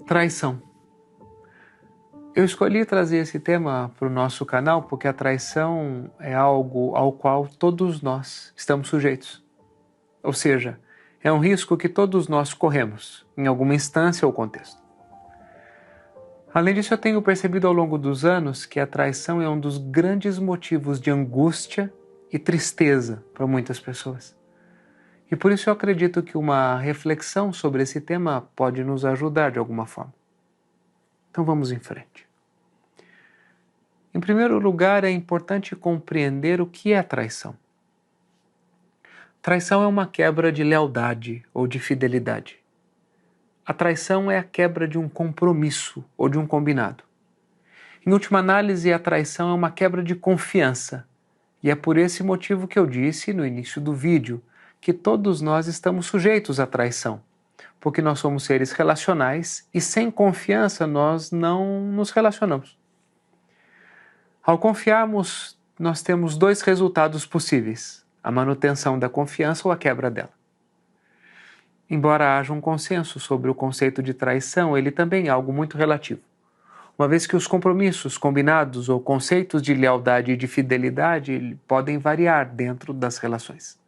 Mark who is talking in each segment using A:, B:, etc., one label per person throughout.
A: Traição. Eu escolhi trazer esse tema para o nosso canal porque a traição é algo ao qual todos nós estamos sujeitos. Ou seja, é um risco que todos nós corremos, em alguma instância ou contexto. Além disso, eu tenho percebido ao longo dos anos que a traição é um dos grandes motivos de angústia e tristeza para muitas pessoas. E por isso eu acredito que uma reflexão sobre esse tema pode nos ajudar de alguma forma. Então vamos em frente. Em primeiro lugar, é importante compreender o que é traição. Traição é uma quebra de lealdade ou de fidelidade. A traição é a quebra de um compromisso ou de um combinado. Em última análise, a traição é uma quebra de confiança. E é por esse motivo que eu disse no início do vídeo que todos nós estamos sujeitos à traição, porque nós somos seres relacionais e sem confiança nós não nos relacionamos. Ao confiarmos, nós temos dois resultados possíveis: a manutenção da confiança ou a quebra dela. Embora haja um consenso sobre o conceito de traição, ele também é algo muito relativo, uma vez que os compromissos combinados ou conceitos de lealdade e de fidelidade podem variar dentro das relações.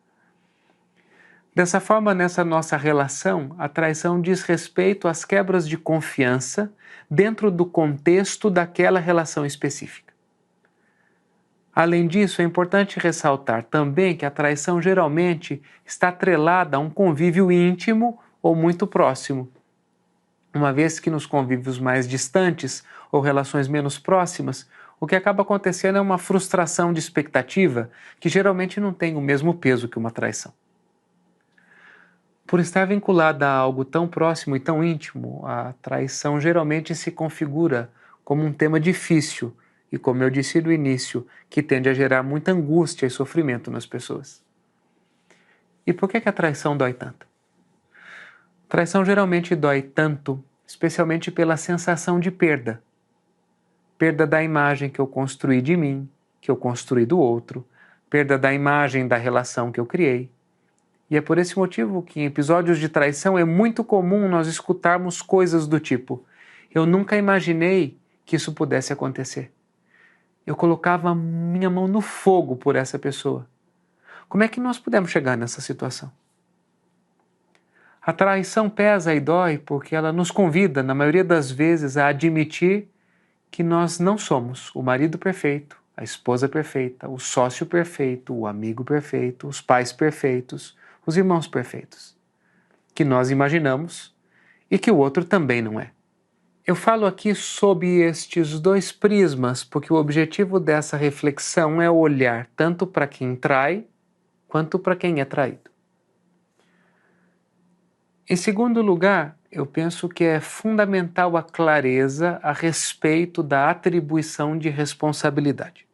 A: Dessa forma, nessa nossa relação, a traição diz respeito às quebras de confiança dentro do contexto daquela relação específica. Além disso, é importante ressaltar também que a traição geralmente está atrelada a um convívio íntimo ou muito próximo, uma vez que nos convívios mais distantes ou relações menos próximas, o que acaba acontecendo é uma frustração de expectativa que geralmente não tem o mesmo peso que uma traição. Por estar vinculada a algo tão próximo e tão íntimo, a traição geralmente se configura como um tema difícil e, como eu disse no início, que tende a gerar muita angústia e sofrimento nas pessoas. E por que a traição dói tanto? Traição geralmente dói tanto, especialmente pela sensação de perda. Perda da imagem que eu construí de mim, que eu construí do outro, perda da imagem da relação que eu criei. E é por esse motivo que em episódios de traição é muito comum nós escutarmos coisas do tipo: eu nunca imaginei que isso pudesse acontecer. Eu colocava minha mão no fogo por essa pessoa. Como é que nós pudemos chegar nessa situação? A traição pesa e dói porque ela nos convida, na maioria das vezes, a admitir que nós não somos o marido perfeito, a esposa perfeita, o sócio perfeito, o amigo perfeito, os pais perfeitos, os irmãos perfeitos, que nós imaginamos e que o outro também não é. Eu falo aqui sob estes dois prismas porque o objetivo dessa reflexão é olhar tanto para quem trai quanto para quem é traído. Em segundo lugar, eu penso que é fundamental a clareza a respeito da atribuição de responsabilidade.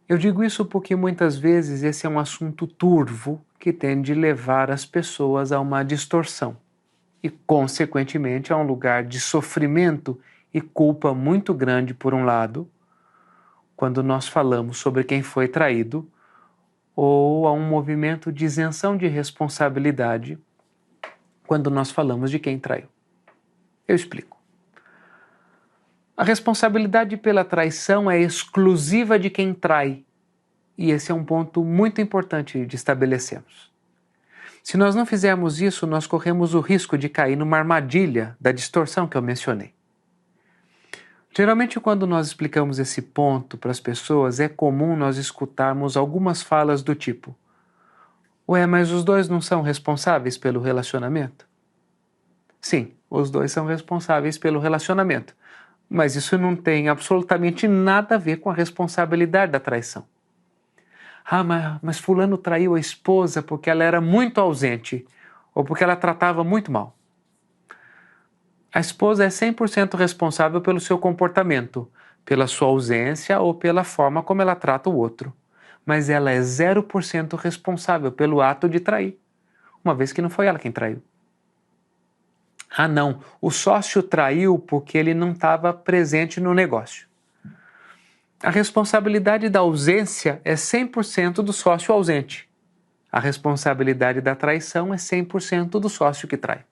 A: Eu digo isso porque muitas vezes esse é um assunto turvo que tende a levar as pessoas a uma distorção e, consequentemente, a um lugar de sofrimento e culpa muito grande, por um lado, quando nós falamos sobre quem foi traído, ou a um movimento de isenção de responsabilidade quando nós falamos de quem traiu. Eu explico. A responsabilidade pela traição é exclusiva de quem trai, e esse é um ponto muito importante de estabelecermos. Se nós não fizermos isso, nós corremos o risco de cair numa armadilha da distorção que eu mencionei. Geralmente, quando nós explicamos esse ponto para as pessoas, é comum nós escutarmos algumas falas do tipo: ué, mas os dois não são responsáveis pelo relacionamento? Sim, os dois são responsáveis pelo relacionamento, mas isso não tem absolutamente nada a ver com a responsabilidade da traição. Ah, mas fulano traiu a esposa porque ela era muito ausente ou porque ela tratava muito mal. A esposa é 100% responsável pelo seu comportamento, pela sua ausência ou pela forma como ela trata o outro. Mas ela é 0% responsável pelo ato de trair, uma vez que não foi ela quem traiu. Ah, não, o sócio traiu porque ele não estava presente no negócio. A responsabilidade da ausência é 100% do sócio ausente. A responsabilidade da traição é 100% do sócio que trai.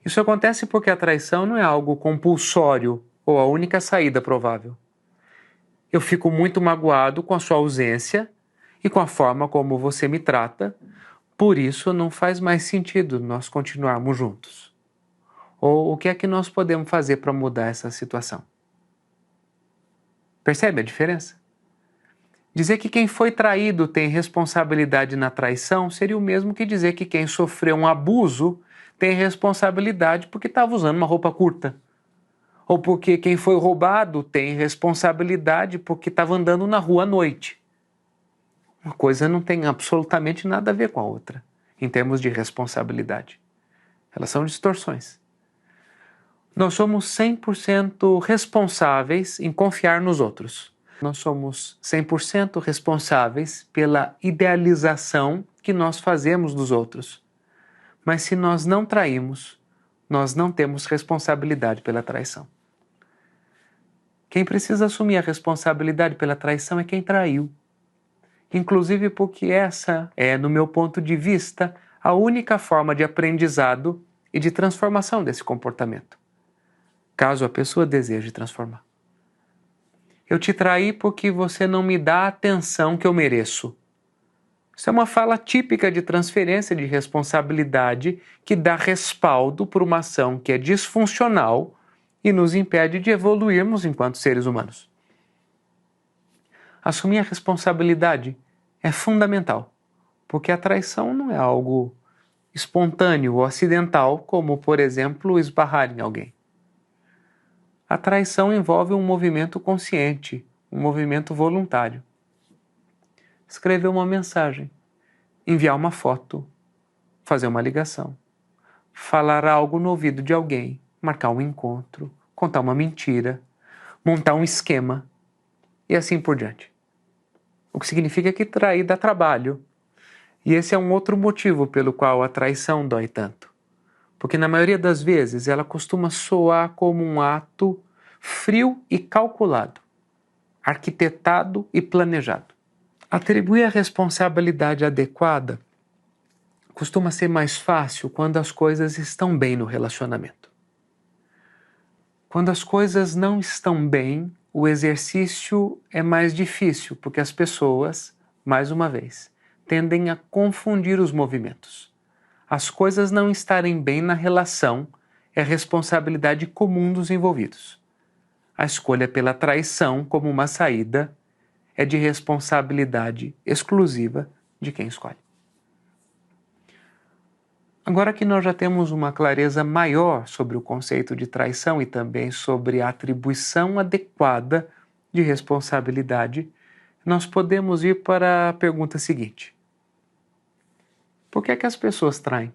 A: Isso acontece porque a traição não é algo compulsório ou a única saída provável. Eu fico muito magoado com a sua ausência e com a forma como você me trata, por isso não faz mais sentido nós continuarmos juntos. Ou o que é que nós podemos fazer para mudar essa situação? Percebe a diferença? Dizer que quem foi traído tem responsabilidade na traição seria o mesmo que dizer que quem sofreu um abuso tem responsabilidade porque estava usando uma roupa curta. Ou porque quem foi roubado tem responsabilidade porque estava andando na rua à noite. Uma coisa não tem absolutamente nada a ver com a outra, em termos de responsabilidade. Elas são distorções. Nós somos 100% responsáveis em confiar nos outros. Nós somos 100% responsáveis pela idealização que nós fazemos dos outros. Mas se nós não traímos, nós não temos responsabilidade pela traição. Quem precisa assumir a responsabilidade pela traição é quem traiu. Inclusive porque essa é, no meu ponto de vista, a única forma de aprendizado e de transformação desse comportamento, caso a pessoa deseje transformar. Eu te traí porque você não me dá a atenção que eu mereço. Isso é uma fala típica de transferência de responsabilidade que dá respaldo por uma ação que é disfuncional e nos impede de evoluirmos enquanto seres humanos. Assumir a responsabilidade é fundamental, porque a traição não é algo espontâneo ou acidental, como, por exemplo, esbarrar em alguém. A traição envolve um movimento consciente, um movimento voluntário. Escrever uma mensagem, enviar uma foto, fazer uma ligação, falar algo no ouvido de alguém, marcar um encontro, contar uma mentira, montar um esquema e assim por diante. O que significa que trair dá trabalho. E esse é um outro motivo pelo qual a traição dói tanto. Porque na maioria das vezes ela costuma soar como um ato frio e calculado, arquitetado e planejado. Atribuir a responsabilidade adequada costuma ser mais fácil quando as coisas estão bem no relacionamento. Quando as coisas não estão bem, o exercício é mais difícil, porque as pessoas, mais uma vez, tendem a confundir os movimentos. As coisas não estarem bem na relação é responsabilidade comum dos envolvidos. A escolha pela traição como uma saída é de responsabilidade exclusiva de quem escolhe. Agora que nós já temos uma clareza maior sobre o conceito de traição e também sobre a atribuição adequada de responsabilidade, nós podemos ir para a pergunta seguinte: por que é que as pessoas traem?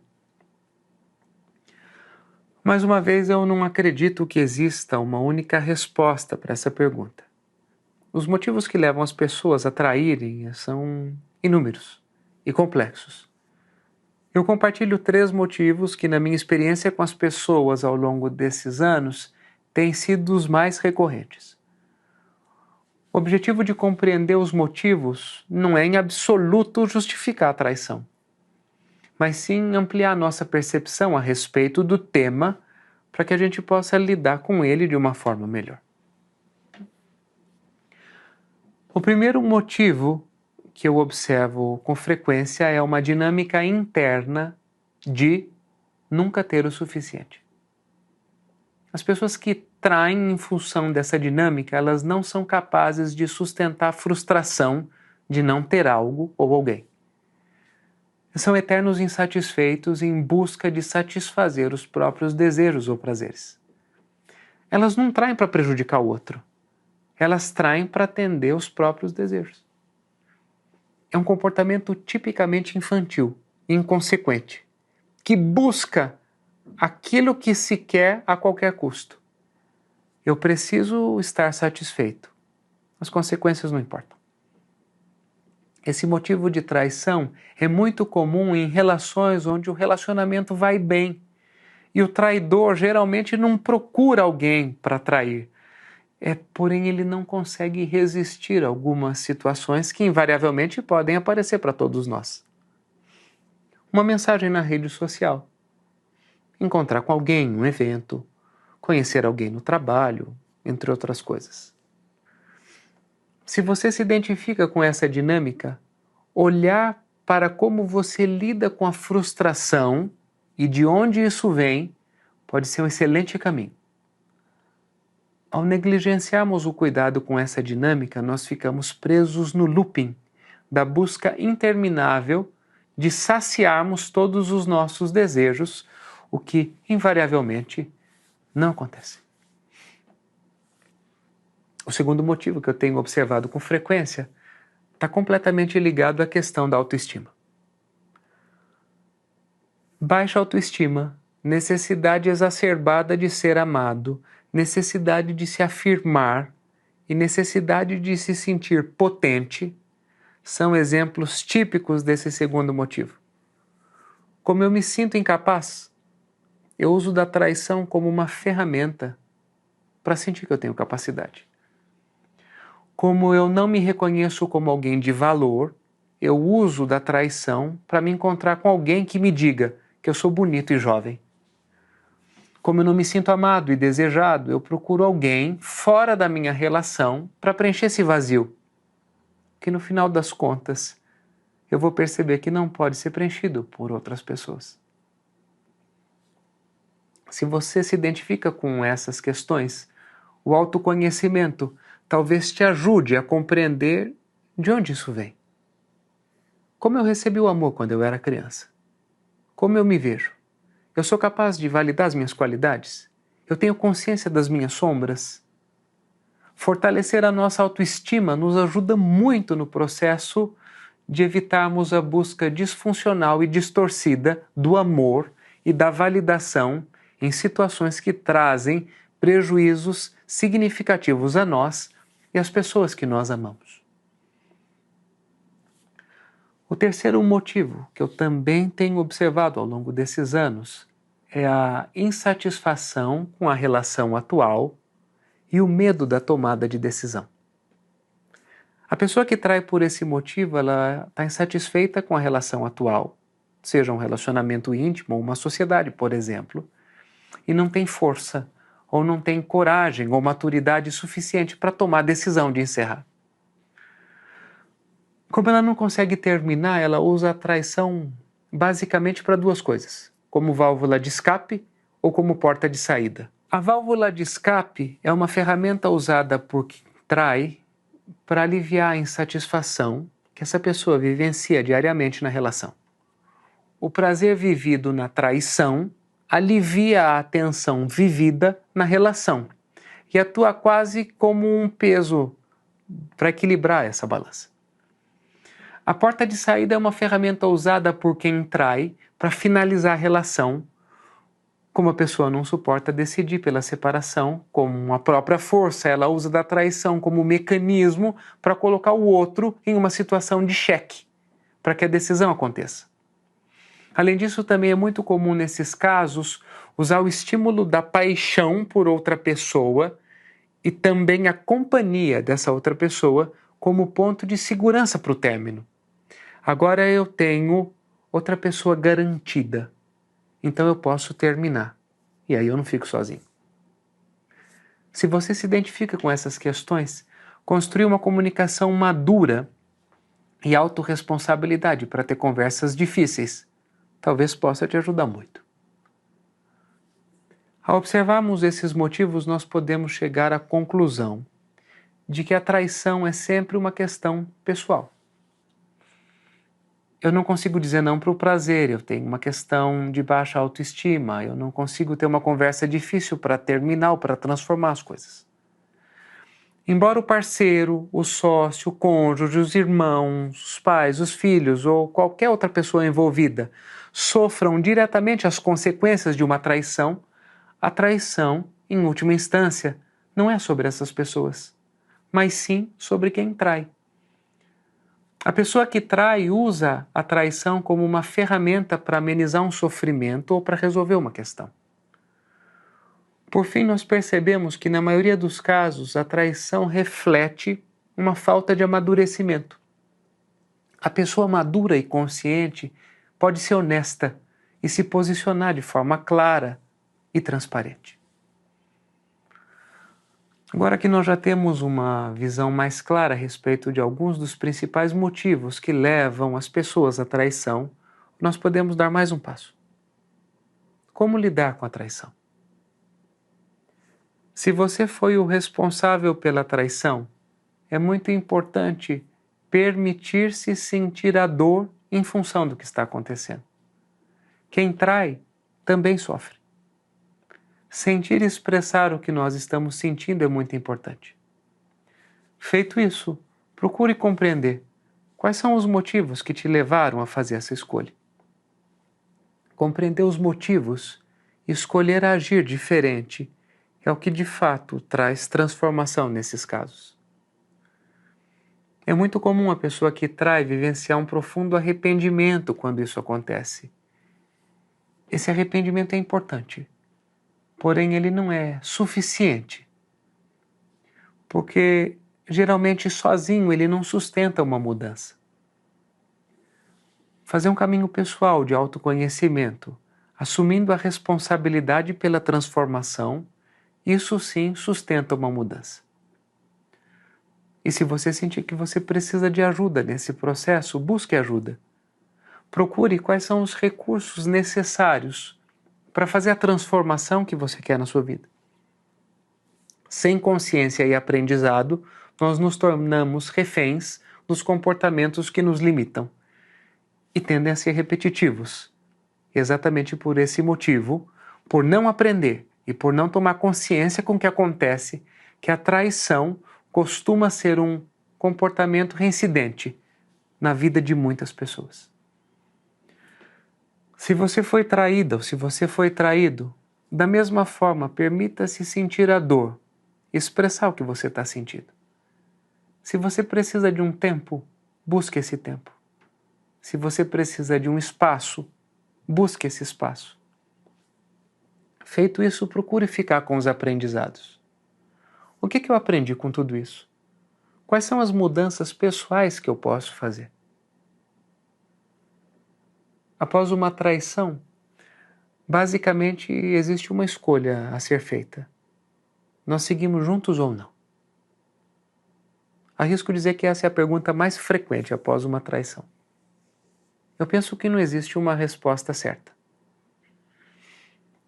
A: Mais uma vez, eu não acredito que exista uma única resposta para essa pergunta. Os motivos que levam as pessoas a traírem são inúmeros e complexos. Eu compartilho 3 motivos que, na minha experiência com as pessoas ao longo desses anos, têm sido os mais recorrentes. O objetivo de compreender os motivos não é em absoluto justificar a traição, mas sim ampliar nossa percepção a respeito do tema para que a gente possa lidar com ele de uma forma melhor. O primeiro motivo que eu observo com frequência é uma dinâmica interna de nunca ter o suficiente. As pessoas que traem em função dessa dinâmica, elas não são capazes de sustentar a frustração de não ter algo ou alguém. São eternos insatisfeitos em busca de satisfazer os próprios desejos ou prazeres. Elas não traem para prejudicar o outro. Elas traem para atender os próprios desejos. É um comportamento tipicamente infantil, inconsequente, que busca aquilo que se quer a qualquer custo. Eu preciso estar satisfeito. As consequências não importam. Esse motivo de traição é muito comum em relações onde o relacionamento vai bem. E o traidor geralmente não procura alguém para trair. Porém, ele não consegue resistir a algumas situações que invariavelmente podem aparecer para todos nós. Uma mensagem na rede social. encontrar com alguém em um evento, conhecer alguém no trabalho, entre outras coisas. Se você se identifica com essa dinâmica, olhar para como você lida com a frustração e de onde isso vem pode ser um excelente caminho. Ao negligenciarmos o cuidado com essa dinâmica, nós ficamos presos no looping da busca interminável de saciarmos todos os nossos desejos, o que invariavelmente não acontece. O segundo motivo que eu tenho observado com frequência está completamente ligado à questão da autoestima. Baixa autoestima, necessidade exacerbada de ser amado, necessidade de se afirmar e necessidade de se sentir potente são exemplos típicos desse segundo motivo. Como eu me sinto incapaz, eu uso da traição como uma ferramenta para sentir que eu tenho capacidade. Como eu não me reconheço como alguém de valor, eu uso da traição para me encontrar com alguém que me diga que eu sou bonito e jovem. Como eu não me sinto amado e desejado, eu procuro alguém fora da minha relação para preencher esse vazio, que no final das contas eu vou perceber que não pode ser preenchido por outras pessoas. Se você se identifica com essas questões, o autoconhecimento talvez te ajude a compreender de onde isso vem. Como eu recebi o amor quando eu era criança? Como eu me vejo? Eu sou capaz de validar as minhas qualidades? Eu tenho consciência das minhas sombras? Fortalecer a nossa autoestima nos ajuda muito no processo de evitarmos a busca disfuncional e distorcida do amor e da validação em situações que trazem prejuízos significativos a nós e às pessoas que nós amamos. O terceiro motivo que eu também tenho observado ao longo desses anos é a insatisfação com a relação atual e o medo da tomada de decisão. A pessoa que trai por esse motivo, ela está insatisfeita com a relação atual, seja um relacionamento íntimo ou uma sociedade, por exemplo, e não tem força, ou não tem coragem ou maturidade suficiente para tomar a decisão de encerrar. Como ela não consegue terminar, ela usa a traição basicamente para duas coisas, como válvula de escape ou como porta de saída. A válvula de escape é uma ferramenta usada por quem trai para aliviar a insatisfação que essa pessoa vivencia diariamente na relação. O prazer vivido na traição alivia a tensão vivida na relação e atua quase como um peso para equilibrar essa balança. A porta de saída é uma ferramenta usada por quem trai para finalizar a relação, como a pessoa não suporta decidir pela separação, como a própria força, ela usa da traição como mecanismo para colocar o outro em uma situação de cheque, para que a decisão aconteça. Além disso, também é muito comum nesses casos usar o estímulo da paixão por outra pessoa e também a companhia dessa outra pessoa como ponto de segurança para o término. Agora eu tenho outra pessoa garantida, então eu posso terminar. E aí eu não fico sozinho. Se você se identifica com essas questões, construir uma comunicação madura e autorresponsabilidade para ter conversas difíceis talvez possa te ajudar muito. Ao observarmos esses motivos, nós podemos chegar à conclusão de que a traição é sempre uma questão pessoal. Eu não consigo dizer não para o prazer, eu tenho uma questão de baixa autoestima, eu não consigo ter uma conversa difícil para terminar ou para transformar as coisas. Embora o parceiro, o sócio, o cônjuge, os irmãos, os pais, os filhos ou qualquer outra pessoa envolvida sofram diretamente as consequências de uma traição, a traição, em última instância, não é sobre essas pessoas, mas sim sobre quem trai. A pessoa que trai usa a traição como uma ferramenta para amenizar um sofrimento ou para resolver uma questão. Por fim, nós percebemos que, na maioria dos casos, a traição reflete uma falta de amadurecimento. A pessoa madura e consciente pode ser honesta e se posicionar de forma clara e transparente. Agora que nós já temos uma visão mais clara a respeito de alguns dos principais motivos que levam as pessoas à traição, nós podemos dar mais um passo. Como lidar com a traição? Se você foi o responsável pela traição, é muito importante permitir-se sentir a dor em função do que está acontecendo. Quem trai também sofre. Sentir e expressar o que nós estamos sentindo é muito importante. Feito isso, procure compreender quais são os motivos que te levaram a fazer essa escolha. Compreender os motivos e escolher agir diferente é o que de fato traz transformação nesses casos. É muito comum a pessoa que trai vivenciar um profundo arrependimento quando isso acontece. Esse arrependimento é importante, porém ele não é suficiente, porque geralmente sozinho ele não sustenta uma mudança. Fazer um caminho pessoal de autoconhecimento, assumindo a responsabilidade pela transformação, isso sim sustenta uma mudança. E se você sentir que você precisa de ajuda nesse processo, busque ajuda. Procure quais são os recursos necessários para fazer a transformação que você quer na sua vida. Sem consciência e aprendizado, nós nos tornamos reféns dos comportamentos que nos limitam e tendem a ser repetitivos. Exatamente por esse motivo, por não aprender e por não tomar consciência com o que acontece, que a traição costuma ser um comportamento reincidente na vida de muitas pessoas. Se você foi traída ou se você foi traído, da mesma forma, permita-se sentir a dor, expressar o que você está sentindo. Se você precisa de um tempo, busque esse tempo. Se você precisa de um espaço, busque esse espaço. Feito isso, procure ficar com os aprendizados. O que eu aprendi com tudo isso? Quais são as mudanças pessoais que eu posso fazer? Após uma traição, basicamente existe uma escolha a ser feita. Nós seguimos juntos ou não? Arrisco dizer que essa é a pergunta mais frequente após uma traição. Eu penso que não existe uma resposta certa.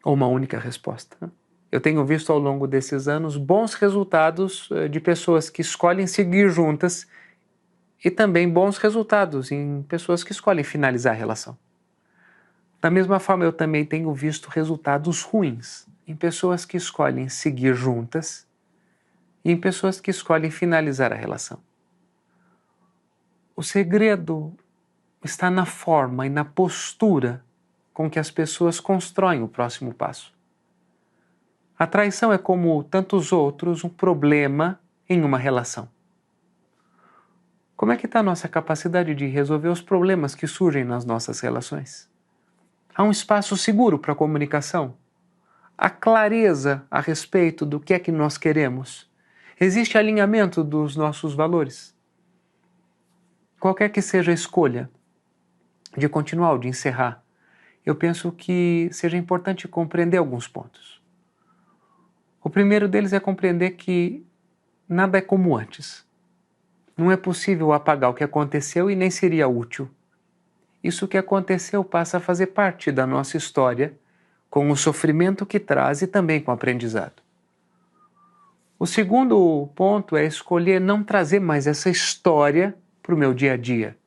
A: Ou uma única resposta. Eu tenho visto ao longo desses anos bons resultados de pessoas que escolhem seguir juntas e também bons resultados em pessoas que escolhem finalizar a relação. Da mesma forma, eu também tenho visto resultados ruins em pessoas que escolhem seguir juntas e em pessoas que escolhem finalizar a relação. O segredo está na forma e na postura com que as pessoas constroem o próximo passo. A traição é, como tantos outros, um problema em uma relação. Como é que está a nossa capacidade de resolver os problemas que surgem nas nossas relações? Há um espaço seguro para a comunicação? Há clareza a respeito do que é que nós queremos? Existe alinhamento dos nossos valores? Qualquer que seja a escolha de continuar ou de encerrar, eu penso que seja importante compreender alguns pontos. O primeiro deles é compreender que nada é como antes. Não é possível apagar o que aconteceu e nem seria útil. Isso que aconteceu passa a fazer parte da nossa história, com o sofrimento que traz e também com o aprendizado. O segundo ponto é escolher não trazer mais essa história para o meu dia a dia.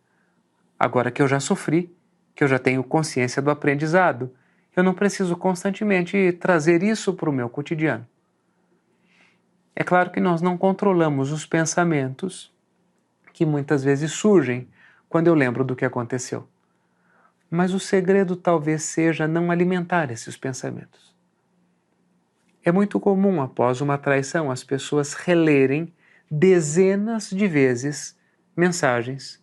A: Agora que eu já sofri, que eu já tenho consciência do aprendizado, eu não preciso constantemente trazer isso para o meu cotidiano. É claro que nós não controlamos os pensamentos que muitas vezes surgem quando eu lembro do que aconteceu. Mas o segredo talvez seja não alimentar esses pensamentos. É muito comum, após uma traição, as pessoas relerem dezenas de vezes mensagens,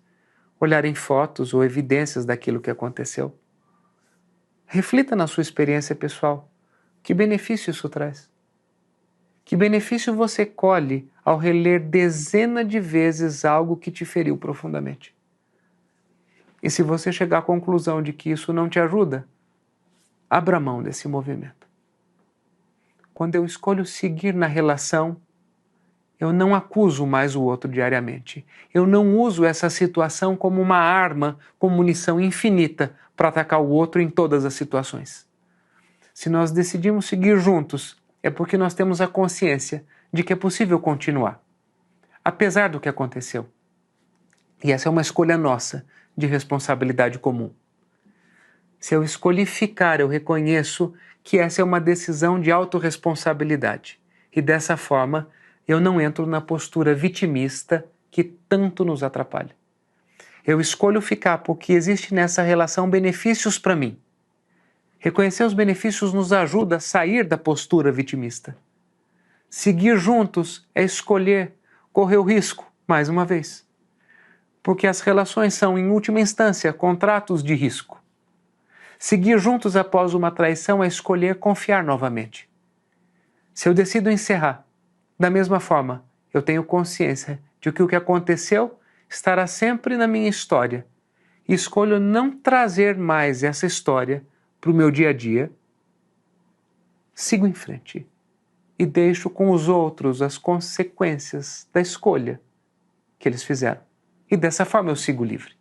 A: olharem fotos ou evidências daquilo que aconteceu. Reflita na sua experiência pessoal. Que benefício isso traz? Que benefício você colhe ao reler dezenas de vezes algo que te feriu profundamente? E se você chegar à conclusão de que isso não te ajuda, abra mão desse movimento. Quando eu escolho seguir na relação, eu não acuso mais o outro diariamente. Eu não uso essa situação como uma arma com munição infinita para atacar o outro em todas as situações. Se nós decidimos seguir juntos, é porque nós temos a consciência de que é possível continuar, apesar do que aconteceu. E essa é uma escolha nossa, de responsabilidade comum. Se eu escolhi ficar, eu reconheço que essa é uma decisão de autorresponsabilidade. E dessa forma, eu não entro na postura vitimista que tanto nos atrapalha. Eu escolho ficar porque existe nessa relação benefícios para mim. Reconhecer os benefícios nos ajuda a sair da postura vitimista. Seguir juntos é escolher correr o risco, mais uma vez. Porque as relações são, em última instância, contratos de risco. Seguir juntos após uma traição é escolher confiar novamente. Se eu decido encerrar, da mesma forma, eu tenho consciência de que o que aconteceu estará sempre na minha história e escolho não trazer mais essa história para o meu dia a dia. Sigo em frente e deixo com os outros as consequências da escolha que eles fizeram. E dessa forma eu sigo livre.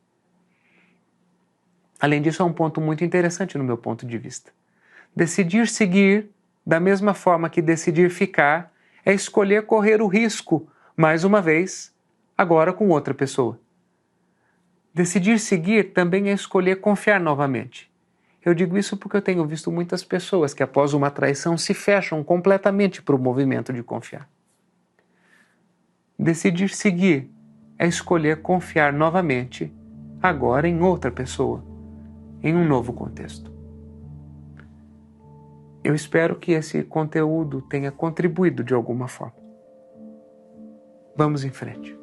A: Além disso, há um ponto muito interessante no meu ponto de vista. Decidir seguir, da mesma forma que decidir ficar, é escolher correr o risco, mais uma vez, agora com outra pessoa. Decidir seguir também é escolher confiar novamente. Eu digo isso porque eu tenho visto muitas pessoas que após uma traição se fecham completamente para o movimento de confiar. Decidir seguir é escolher confiar novamente, agora em outra pessoa, em um novo contexto. Eu espero que esse conteúdo tenha contribuído de alguma forma. Vamos em frente.